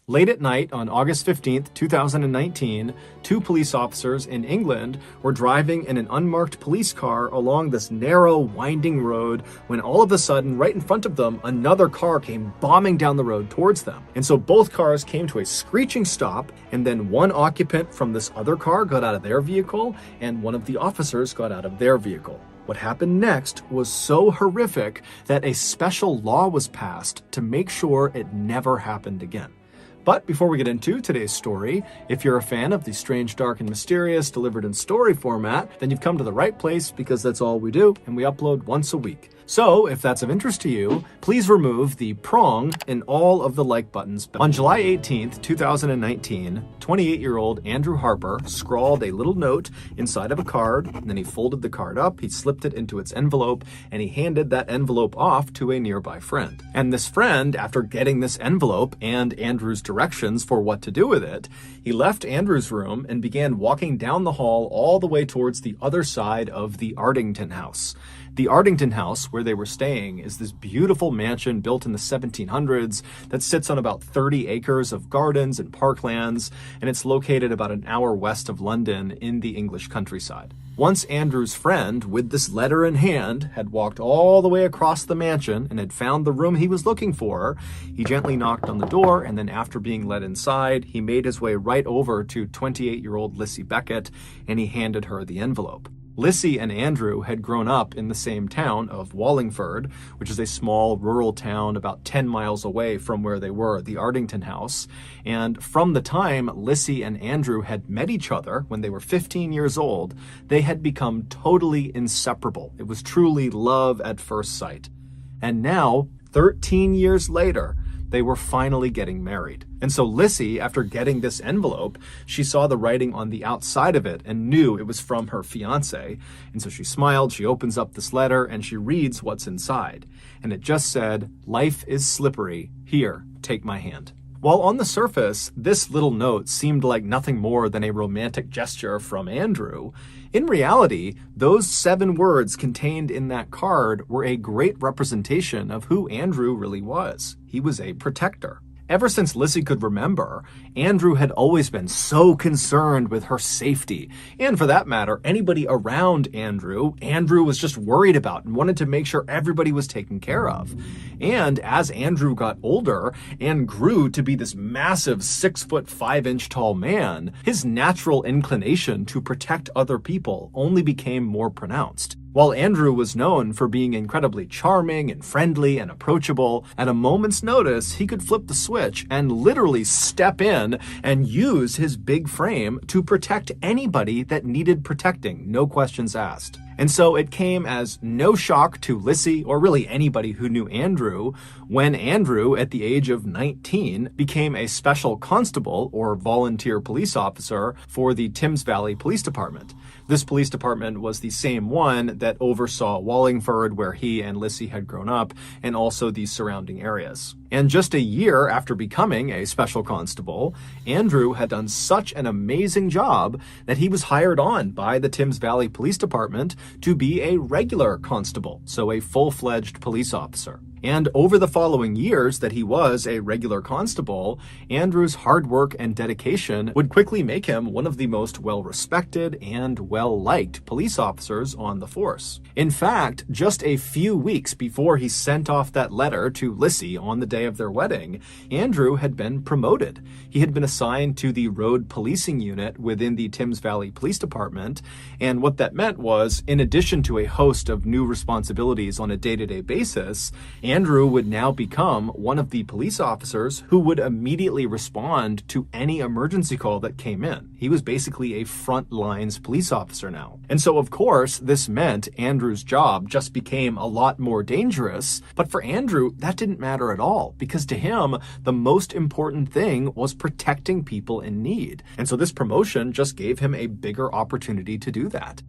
Late at night on August 15th, 2019, two police officers in England were driving in an unmarked police car along this narrow, winding road when all of a sudden, right in front of them, another car came bombing down the road towards them. And so both cars came to a screeching stop, and then one occupant from this other car got out of their vehicle, and one of the officers got out of their vehicle. What happened next was so horrific that a special law was passed to make sure it never happened again. But before we get into today's story, if you're a fan of the strange, dark, and mysterious delivered in story format, then you've come to the right place because that's all we do, and we upload once a week. So, if that's of interest to you, please remove the prong in all of the like buttons. On July 18th, 2019, 28-year-old Andrew Harper scrawled a little note inside of a card, and then he folded the card up, he slipped it into its envelope, and he handed that envelope off to a nearby friend. And this friend, after getting this envelope and Andrew's directions for what to do with it, he left Andrew's room and began walking down the hall all the way towards the other side of the Ardington house. The Ardington house, where they were staying, is this beautiful mansion built in the 1700s that sits on about 30 acres of gardens and parklands, and it's located about an hour west of London in the English countryside. Once Andrew's friend, with this letter in hand, had walked all the way across the mansion and had found the room he was looking for, he gently knocked on the door, and then after being led inside, he made his way right over to 28-year-old Lissy Beckett, and he handed her the envelope. Lissy and Andrew had grown up in the same town of Wallingford, which is a small rural town about 10 miles away from where they were, the Ardington house. And from the time Lissy and Andrew had met each other when they were 15 years old, they had become totally inseparable. It was truly love at first sight. And now, 13 years later, they were finally getting married. And so Lissy, after getting this envelope, she saw the writing on the outside of it and knew it was from her fiancé. And so she smiled, she opens up this letter, and she reads what's inside. And it just said, "Life is slippery. Here, take my hand." While on the surface, this little note seemed like nothing more than a romantic gesture from Andrew, in reality, those 7 words contained in that card were a great representation of who Andrew really was. He was a protector. Ever since Lissy could remember, Andrew had always been so concerned with her safety. And for that matter, anybody around Andrew was just worried about and wanted to make sure everybody was taken care of. And as Andrew got older and grew to be this massive 6'5" tall man, his natural inclination to protect other people only became more pronounced. While Andrew was known for being incredibly charming and friendly and approachable, at a moment's notice, he could flip the switch and literally step in and use his big frame to protect anybody that needed protecting, no questions asked. And so it came as no shock to Lissy, or really anybody who knew Andrew, when Andrew, at the age of 19, became a special constable or volunteer police officer for the Thames Valley Police Department. This police department was the same one that oversaw Wallingford, where he and Lissy had grown up, and also the surrounding areas. And just a year after becoming a special constable, Andrew had done such an amazing job that he was hired on by the Thames Valley Police Department to be a regular constable, so a full-fledged police officer. And over the following years that he was a regular constable, Andrew's hard work and dedication would quickly make him one of the most well-respected and well-liked police officers on the force. In fact, just a few weeks before he sent off that letter to Lissy on the day of their wedding, Andrew had been promoted. He had been assigned to the road policing unit within the Thames Valley Police Department, and what that meant was, in addition to a host of new responsibilities on a day-to-day basis, Andrew would now become one of the police officers who would immediately respond to any emergency call that came in. He was basically a front lines police officer now. And so, of course, this meant Andrew's job just became a lot more dangerous. But for Andrew, that didn't matter at all, because to him, the most important thing was protecting people in need. And so this promotion just gave him a bigger opportunity to do that.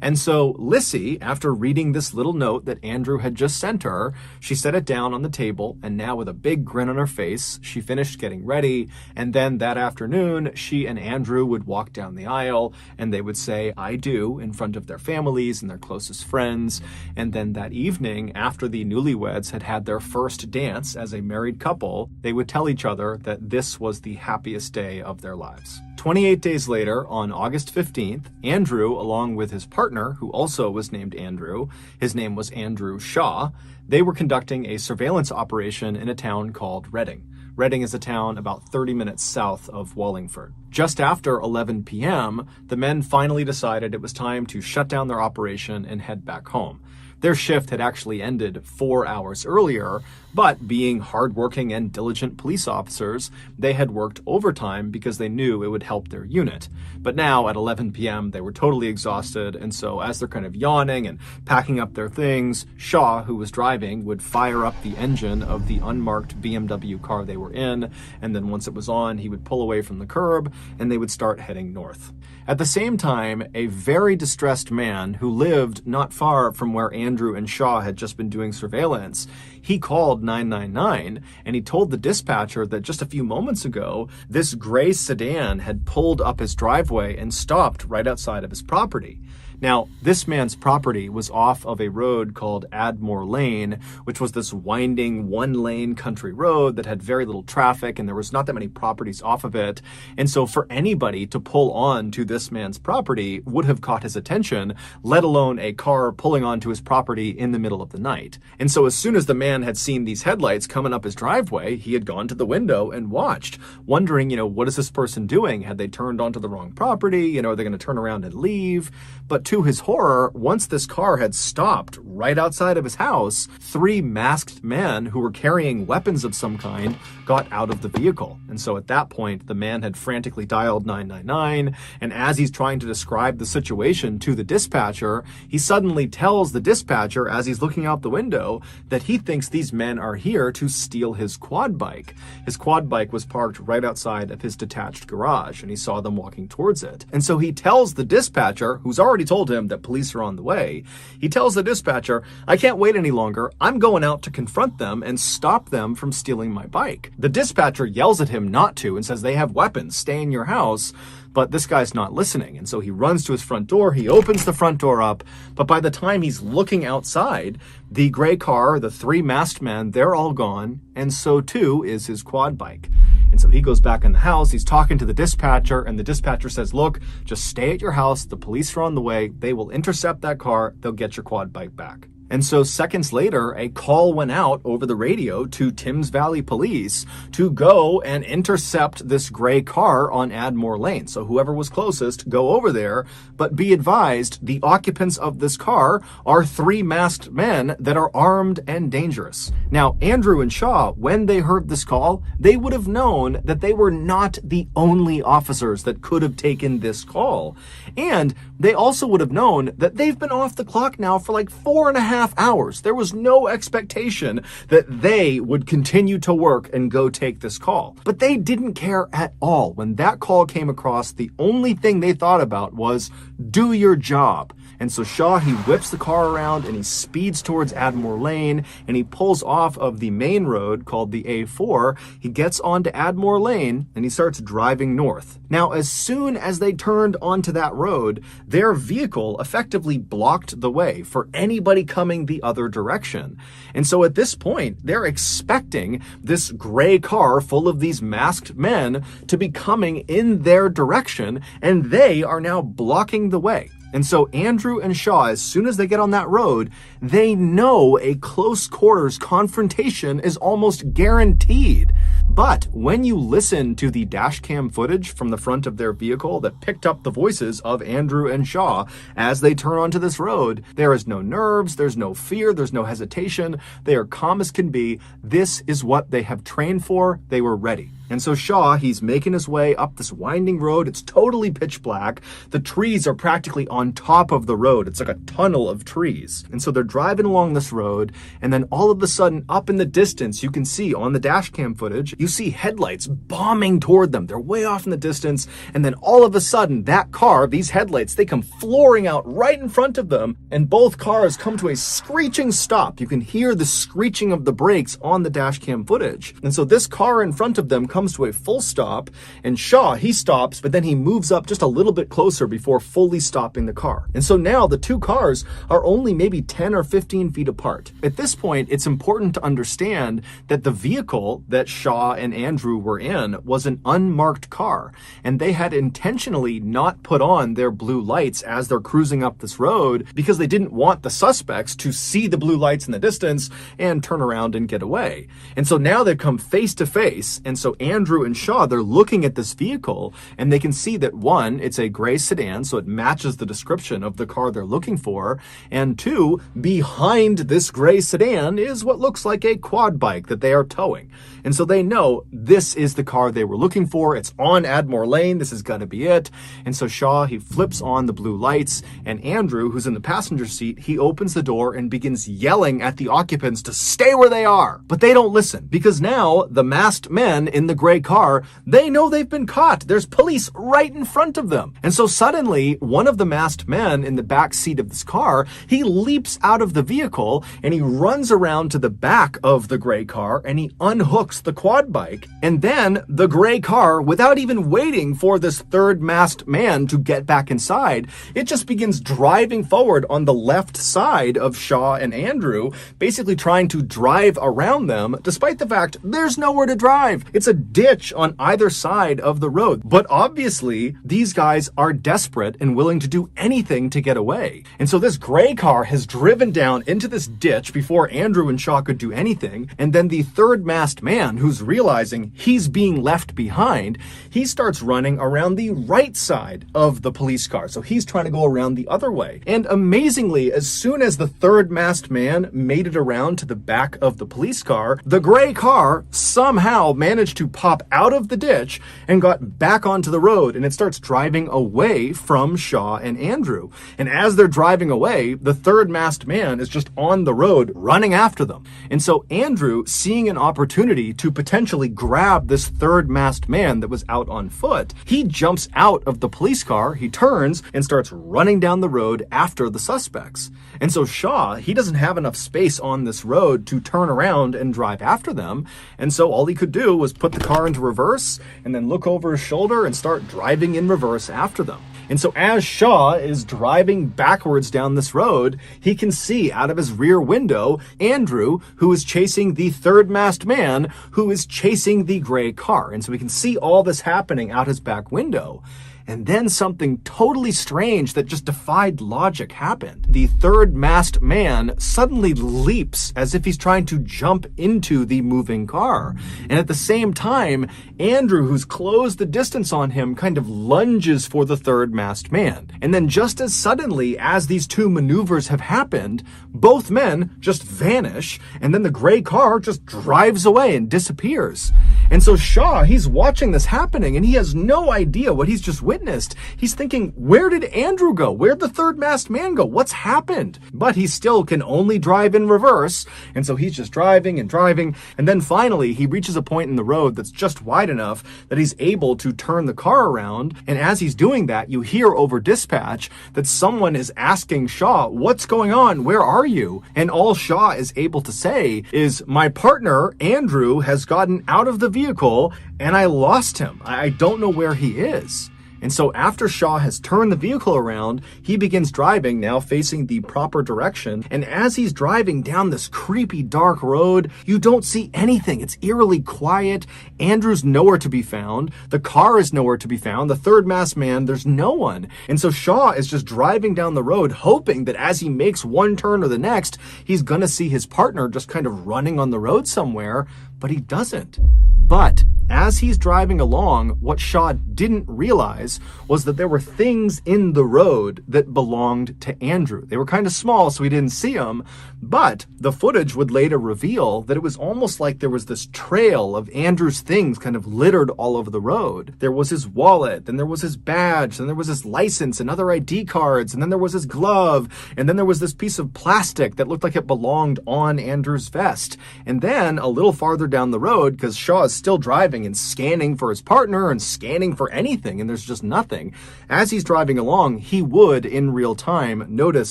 And so Lissy, after reading this little note that Andrew had just sent her, she set it down on the table, and now with a big grin on her face, she finished getting ready, and then that afternoon, she and Andrew would walk down the aisle, and they would say, "I do," in front of their families and their closest friends, and then that evening, after the newlyweds had had their first dance as a married couple, they would tell each other that this was the happiest day of their lives. 28 days later, on August 15th, Andrew, along with his partner, who also was named Andrew, his name was Andrew Shaw, they were conducting a surveillance operation in a town called Reading. Reading is a town about 30 minutes south of Wallingford. Just after 11 p.m., the men finally decided it was time to shut down their operation and head back home. Their shift had actually ended 4 hours earlier, but being hardworking and diligent police officers, they had worked overtime because they knew it would help their unit. But now at 11 p.m., they were totally exhausted, and so as they're kind of yawning and packing up their things, Shaw, who was driving, would fire up the engine of the unmarked BMW car they were in, and then once it was on, he would pull away from the curb, and they would start heading north. At the same time, a very distressed man who lived not far from where Andrew and Shaw had just been doing surveillance, he called 999 and he told the dispatcher that just a few moments ago, this gray sedan had pulled up his driveway and stopped right outside of his property. Now, this man's property was off of a road called Admore Lane, which was this winding one-lane country road that had very little traffic, and there was not that many properties off of it. And so for anybody to pull on to this man's property would have caught his attention, let alone a car pulling onto his property in the middle of the night. And so as soon as the man had seen these headlights coming up his driveway, he had gone to the window and watched, wondering, what is this person doing? Had they turned onto the wrong property? Are they going to turn around and leave? But to his horror, once this car had stopped right outside of his house, 3 masked men who were carrying weapons of some kind got out of the vehicle. And so at that point, the man had frantically dialed 999, and as he's trying to describe the situation to the dispatcher, he suddenly tells the dispatcher, as he's looking out the window, that he thinks these men are here to steal his quad bike. His quad bike was parked right outside of his detached garage, and he saw them walking towards it. And so he tells the dispatcher, who's already told him that police are on the way, he tells the dispatcher, "I can't wait any longer. I'm going out to confront them and stop them from stealing my bike." The dispatcher yells at him not to and says, "They have weapons, stay in your house." But this guy's not listening, and so he runs to his front door, he opens the front door up, but by the time he's looking outside, the gray car, the 3 masked men, they're all gone, and so too is his quad bike. And so he goes back in the house, he's talking to the dispatcher, and the dispatcher says, "Look, just stay at your house, the police are on the way, they will intercept that car, they'll get your quad bike back." And so seconds later, a call went out over the radio to Thames Valley Police to go and intercept this gray car on Admore Lane. So whoever was closest, go over there, but be advised, the occupants of this car are 3 masked men that are armed and dangerous. Now, Andrew and Shaw, when they heard this call, they would have known that they were not the only officers that could have taken this call. And they also would have known that they've been off the clock now for like 4.5 hours. There was no expectation that they would continue to work and go take this call. But they didn't care at all. When that call came across, the only thing they thought about was, do your job. And so Shaw, he whips the car around and he speeds towards Admore Lane and he pulls off of the main road called the A4. He gets onto Admore Lane and he starts driving north. Now, as soon as they turned onto that road, their vehicle effectively blocked the way for anybody coming the other direction. And so at this point, they're expecting this gray car full of these masked men to be coming in their direction, and they are now blocking the way. And so Andrew and Shaw, as soon as they get on that road, they know a close quarters confrontation is almost guaranteed. But when you listen to the dash cam footage from the front of their vehicle that picked up the voices of Andrew and Shaw as they turn onto this road, there is no nerves, there's no fear, there's no hesitation. They are calm as can be. This is what they have trained for. They were ready. And so Shaw, he's making his way up this winding road. It's totally pitch black. The trees are practically on top of the road. It's like a tunnel of trees. And so they're driving along this road, and then all of a sudden, up in the distance, you can see on the dash cam footage, you see headlights bombing toward them. They're way off in the distance, and then all of a sudden, that car, these headlights, they come flooring out right in front of them, and both cars come to a screeching stop. You can hear the screeching of the brakes on the dash cam footage. And so this car in front of them comes to a full stop, and Shaw, he stops, but then he moves up just a little bit closer before fully stopping the car. And so now the two cars are only maybe 10 or 15 feet apart. At this point, it's important to understand that the vehicle that Shaw and Andrew were in was an unmarked car, and they had intentionally not put on their blue lights as they're cruising up this road because they didn't want the suspects to see the blue lights in the distance and turn around and get away. And so now they've come face to face, and so Andrew and Shaw, they're looking at this vehicle, and they can see that one, it's a gray sedan, so it matches the description of the car they're looking for, and two, behind this gray sedan is what looks like a quad bike that they are towing. And so they know this is the car they were looking for. It's on Admore Lane. This is going to be it. And so Shaw, he flips on the blue lights, and Andrew, who's in the passenger seat, he opens the door and begins yelling at the occupants to stay where they are. But they don't listen, because now the masked men in the gray car, they know they've been caught. There's police right in front of them. And so suddenly, one of the masked men in the back seat of this car, he leaps out of the vehicle and he runs around to the back of the gray car and he unhooks the quad bike. And then the gray car, without even waiting for this third masked man to get back inside, it just begins driving forward on the left side of Shaw and Andrew, basically trying to drive around them, despite the fact there's nowhere to drive. It's a ditch on either side of the road. But obviously, these guys are desperate and willing to do anything to get away. And so this gray car has driven down into this ditch before Andrew and Shaw could do anything. And then the third masked man, who's realizing he's being left behind, he starts running around the right side of the police car. So he's trying to go around the other way. And amazingly, as soon as the third masked man made it around to the back of the police car, the gray car somehow managed to pop out of the ditch and got back onto the road, and it starts driving away from Shaw and Andrew. And as they're driving away, the third masked man is just on the road running after them. And so Andrew, seeing an opportunity to potentially grab this third masked man that was out on foot, he jumps out of the police car, he turns and starts running down the road after the suspects. And so Shaw, he doesn't have enough space on this road to turn around and drive after them. And so all he could do was put the car into reverse and then look over his shoulder and start driving in reverse after them. And so as Shaw is driving backwards down this road, he can see out of his rear window Andrew, who is chasing the third masked man, who is chasing the gray car. And so we can see all this happening out his back window. And then something totally strange that just defied logic happened. The third masked man suddenly leaps as if he's trying to jump into the moving car. And at the same time, Andrew, who's closed the distance on him, kind of lunges for the third masked man. And then just as suddenly as these two maneuvers have happened, both men just vanish, and then the gray car just drives away and disappears. And so Shaw, he's watching this happening, and he has no idea what he's just witnessed. He's thinking, where did Andrew go? Where'd the third masked man go? What's happened? But he still can only drive in reverse, and so he's just driving and driving, and then finally he reaches a point in the road that's just wide enough that he's able to turn the car around, and as he's doing that, you hear over dispatch that someone is asking Shaw, what's going on? Where are you? And all Shaw is able to say is, my partner, Andrew, has gotten out of the vehicle and I lost him. I don't know where he is. And so after Shaw has turned the vehicle around, he begins driving, now facing the proper direction. And as he's driving down this creepy dark road, you don't see anything. It's eerily quiet. Andrew's nowhere to be found. The car is nowhere to be found. The third masked man, there's no one. And so Shaw is just driving down the road, hoping that as he makes one turn or the next, he's gonna see his partner just kind of running on the road somewhere. but he doesn't. But as he's driving along, what Shaw didn't realize was that there were things in the road that belonged to Andrew. They were kind of small, so he didn't see them, but the footage would later reveal that it was almost like there was this trail of Andrew's things kind of littered all over the road. There was his wallet, then there was his badge, then there was his license and other ID cards, and then there was his glove, and then there was this piece of plastic that looked like it belonged on Andrew's vest. And then a little farther down the road, because Shaw is still driving and scanning for his partner and scanning for anything, and there's just nothing. As he's driving along, he would, in real time, notice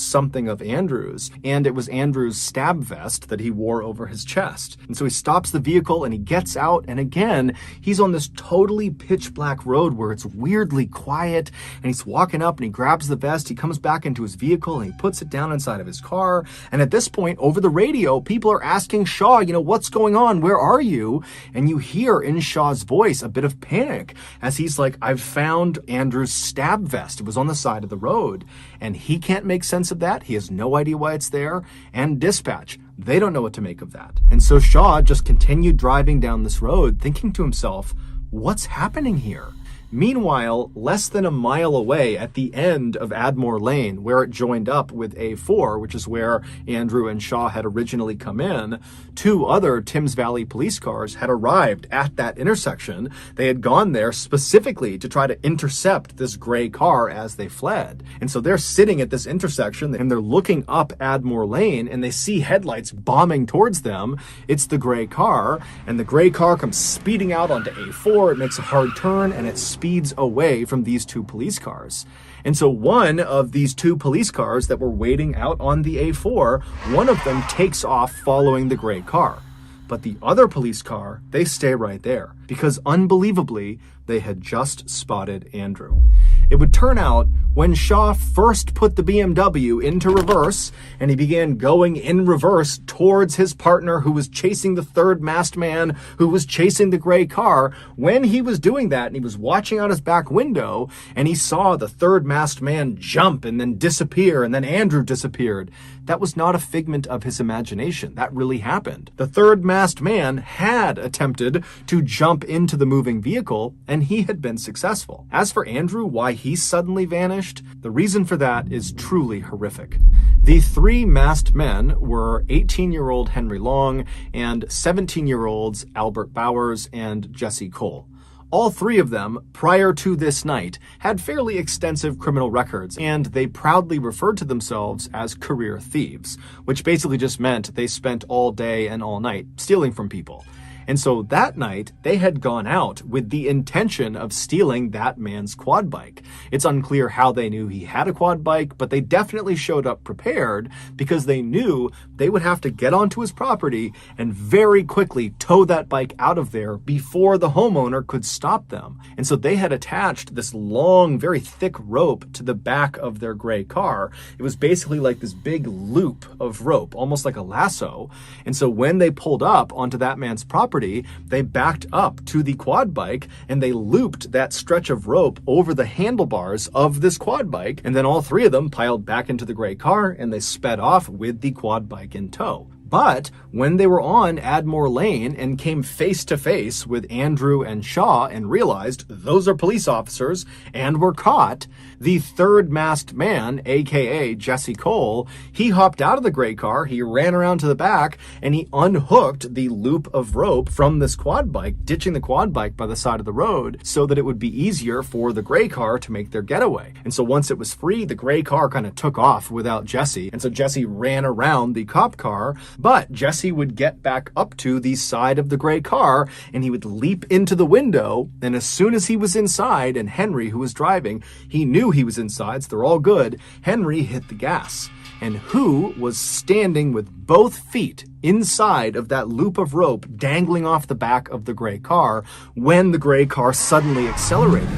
something of Andrew's, and it was Andrew's stab vest that he wore over his chest. And so he stops the vehicle and he gets out, and again, he's on this totally pitch black road where it's weirdly quiet, and he's walking up and he grabs the vest, he comes back into his vehicle and he puts it down inside of his car, and at this point, over the radio, people are asking Shaw, what's going on? Where are you? And you hear in Shaw's voice a bit of panic as he's like, I've found Andrew's stab vest. It was on the side of the road. And he can't make sense of that. He has no idea why it's there. And dispatch, they don't know what to make of that. And so Shaw just continued driving down this road, thinking to himself, what's happening here? Meanwhile, less than a mile away at the end of Admore Lane, where it joined up with A4, which is where Andrew and Shaw had originally come in, two other Thames Valley police cars had arrived at that intersection. They had gone there specifically to try to intercept this gray car as they fled. And so they're sitting at this intersection and they're looking up Admore Lane and they see headlights bombing towards them. It's the gray car, and the gray car comes speeding out onto A4. It makes a hard turn and it speeds away from these two police cars. And so one of these two police cars that were waiting out on the A4, one of them takes off following the gray car. But the other police car, they stay right there because unbelievably, they had just spotted Andrew. It would turn out when Shaw first put the BMW into reverse and he began going in reverse towards his partner who was chasing the third masked man who was chasing the gray car, when he was doing that and he was watching out his back window and he saw the third masked man jump and then disappear and then Andrew disappeared, that was not a figment of his imagination. That really happened. The third masked man had attempted to jump into the moving vehicle and he had been successful. As for Andrew, why he suddenly vanished, the reason for that is truly horrific. The three masked men were 18-year-old Henry Long and 17-year-olds Albert Bowers and Jesse Cole. All three of them, prior to this night, had fairly extensive criminal records, and they proudly referred to themselves as career thieves, which basically just meant they spent all day and all night stealing from people. And so that night, they had gone out with the intention of stealing that man's quad bike. It's unclear how they knew he had a quad bike, but they definitely showed up prepared because they knew they would have to get onto his property and very quickly tow that bike out of there before the homeowner could stop them. And so they had attached this long, very thick rope to the back of their gray car. It was basically like this big loop of rope, almost like a lasso. And so when they pulled up onto that man's property, they backed up to the quad bike and they looped that stretch of rope over the handlebars of this quad bike. And then all three of them piled back into the gray car and they sped off with the quad bike in tow. But when they were on Admore Lane and came face to face with Andrew and Shaw and realized those are police officers and were caught, the third masked man, aka Jesse Cole, he hopped out of the gray car, he ran around to the back, and he unhooked the loop of rope from this quad bike, ditching the quad bike by the side of the road so that it would be easier for the gray car to make their getaway. And so once it was free, the gray car kind of took off without Jesse. And so Jesse ran around the cop car, but Jesse would get back up to the side of the gray car and he would leap into the window. And as soon as he was inside, and Henry, who was driving, he knew he was inside, so they're all good, Henry hit the gas. And who was standing with both feet inside of that loop of rope dangling off the back of the gray car when the gray car suddenly accelerated?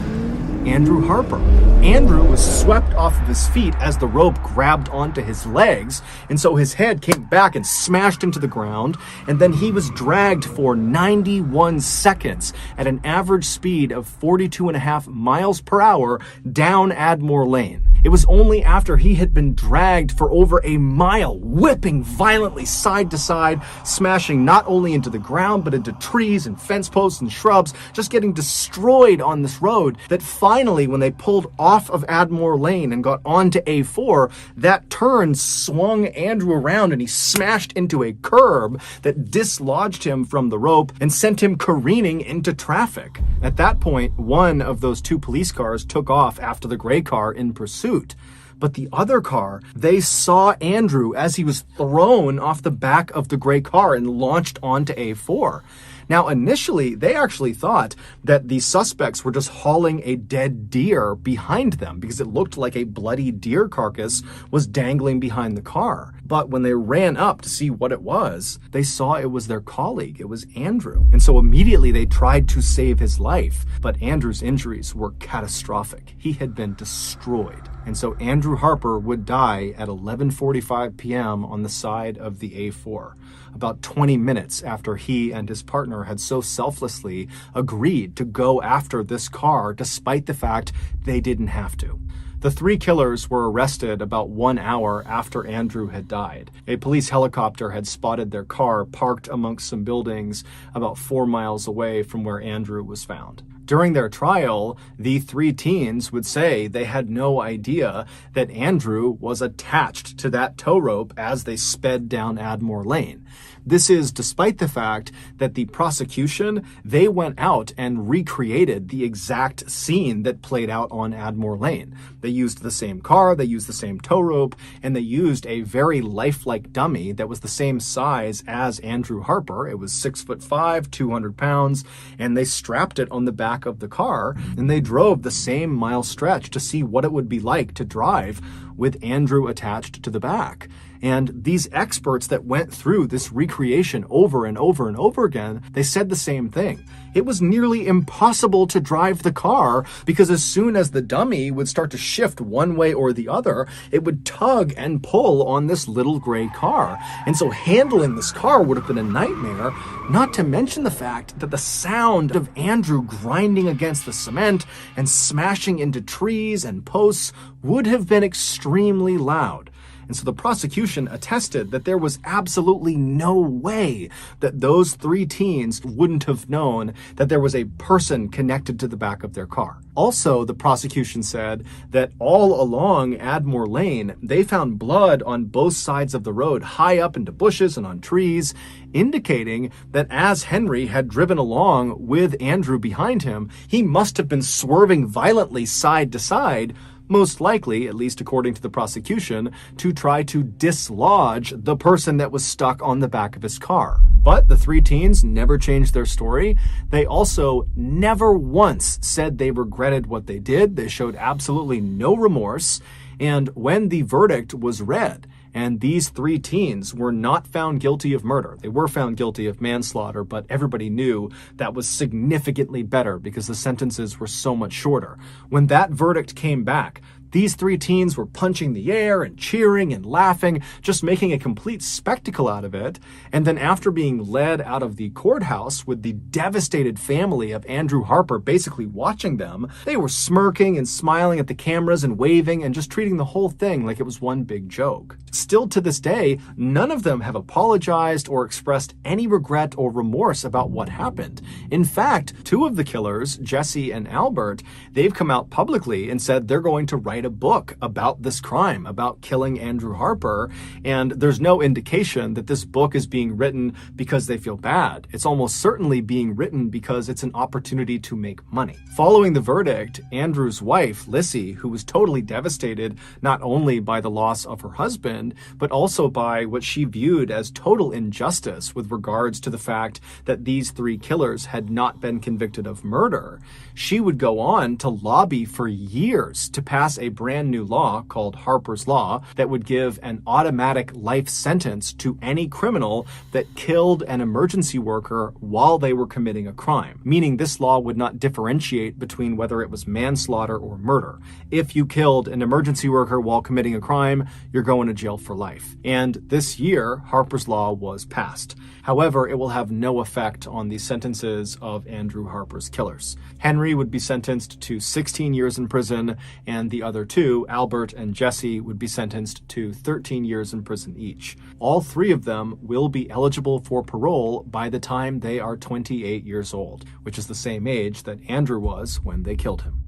Andrew Harper. Andrew was swept off of his feet as the rope grabbed onto his legs, and so his head came back and smashed into the ground, and then he was dragged for 91 seconds at an average speed of 42.5 miles per hour down Admore Lane. It was only after he had been dragged for over a mile, whipping violently side to side, smashing not only into the ground, but into trees and fence posts and shrubs, just getting destroyed on this road, that finally, when they pulled off of Admore Lane and got onto A4, that turn swung Andrew around and he smashed into a curb that dislodged him from the rope and sent him careening into traffic. At that point, one of those two police cars took off after the gray car in pursuit. But the other car, they saw Andrew as he was thrown off the back of the gray car and launched onto A4. Now, initially, they actually thought that the suspects were just hauling a dead deer behind them because it looked like a bloody deer carcass was dangling behind the car. But when they ran up to see what it was, they saw it was their colleague. It was Andrew. And so immediately they tried to save his life. But Andrew's injuries were catastrophic. He had been destroyed. And so Andrew Harper would die at 11:45 p.m. on the side of the A4, about 20 minutes after he and his partner had so selflessly agreed to go after this car despite the fact they didn't have to. The three killers were arrested about 1 hour after Andrew had died. A police helicopter had spotted their car parked amongst some buildings about 4 miles away from where Andrew was found. During their trial, the three teens would say they had no idea that Andrew was attached to that tow rope as they sped down Admore Lane. This is despite the fact that the prosecution, they went out and recreated the exact scene that played out on Admore Lane. They used the same car, they used the same tow rope, and they used a very lifelike dummy that was the same size as Andrew Harper. It was 6'5", 200 pounds, and they strapped it on the back of the car, and they drove the same mile stretch to see what it would be like to drive with Andrew attached to the back. And these experts that went through this recreation over and over and over again, they said the same thing. It was nearly impossible to drive the car because as soon as the dummy would start to shift one way or the other, it would tug and pull on this little gray car. And so handling this car would have been a nightmare, not to mention the fact that the sound of Andrew grinding against the cement and smashing into trees and posts would have been extremely loud. And so the prosecution attested that there was absolutely no way that those three teens wouldn't have known that there was a person connected to the back of their car. Also, the prosecution said that all along Admore Lane, they found blood on both sides of the road, high up into bushes and on trees, indicating that as Henry had driven along with Andrew behind him, he must have been swerving violently side to side, most likely, at least according to the prosecution, to try to dislodge the person that was stuck on the back of his car. But the three teens never changed their story. They also never once said they regretted what they did. They showed absolutely no remorse. And when the verdict was read, and these three teens were not found guilty of murder. They were found guilty of manslaughter, but everybody knew that was significantly better because the sentences were so much shorter. When that verdict came back, these three teens were punching the air and cheering and laughing, just making a complete spectacle out of it. And then after being led out of the courthouse with the devastated family of Andrew Harper basically watching them, they were smirking and smiling at the cameras and waving and just treating the whole thing like it was one big joke. Still to this day, none of them have apologized or expressed any regret or remorse about what happened. In fact, two of the killers, Jesse and Albert, they've come out publicly and said they're going to write a book about this crime, about killing Andrew Harper, and there's no indication that this book is being written because they feel bad. It's almost certainly being written because it's an opportunity to make money. Following the verdict, Andrew's wife, Lissy, who was totally devastated not only by the loss of her husband, but also by what she viewed as total injustice with regards to the fact that these three killers had not been convicted of murder, she would go on to lobby for years to pass a brand new law called Harper's Law that would give an automatic life sentence to any criminal that killed an emergency worker while they were committing a crime, meaning this law would not differentiate between whether it was manslaughter or murder. If you killed an emergency worker while committing a crime, you're going to jail for life. And this year, Harper's Law was passed. However, it will have no effect on the sentences of Andrew Harper's killers. Henry would be sentenced to 16 years in prison, and the other other two, Albert and Jesse, would be sentenced to 13 years in prison each. All three of them will be eligible for parole by the time they are 28 years old, which is the same age that Andrew was when they killed him.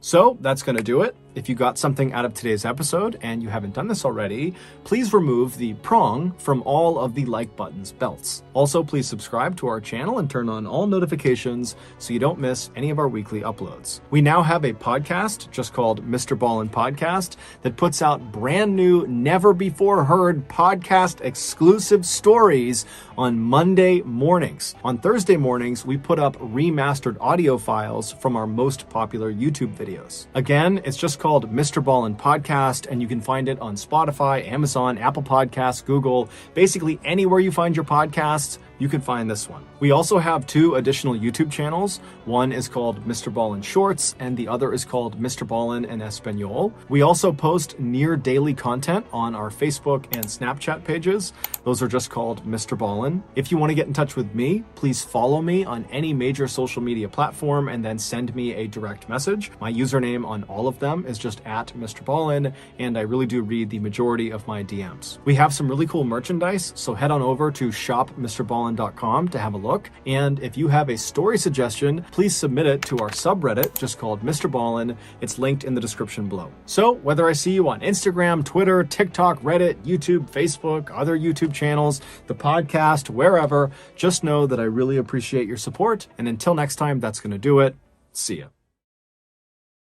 So that's going to do it. If you got something out of today's episode and you haven't done this already, please remove the prong from all of the like button's belts. Also, please subscribe to our channel and turn on all notifications so you don't miss any of our weekly uploads. We now have a podcast just called Mr. Ballin Podcast that puts out brand new, never before heard podcast exclusive stories on Monday mornings. On Thursday mornings, we put up remastered audio files from our most popular YouTube videos. Again, it's just called Mr. Ballin Podcast, and you can find it on Spotify, Amazon, Apple Podcasts, Google, basically anywhere you find your podcasts, you can find this one. We also have two additional YouTube channels. One is called Mr. Ballin Shorts, and the other is called Mr. Ballin en Espanol. We also post near daily content on our Facebook and Snapchat pages. Those are just called Mr. Ballin. If you want to get in touch with me, please follow me on any major social media platform and then send me a direct message. My username on all of them is just at Mr. Ballin, and I really do read the majority of my DMs. We have some really cool merchandise, so head on over to shopmrballin.com to have a look. And if you have a story suggestion, please submit it to our subreddit just called Mr. Ballin. It's linked in the description below. So whether I see you on Instagram, Twitter, TikTok, Reddit, YouTube, Facebook, other YouTube channels, the podcast, wherever, just know that I really appreciate your support. And until next time, that's going to do it. See ya.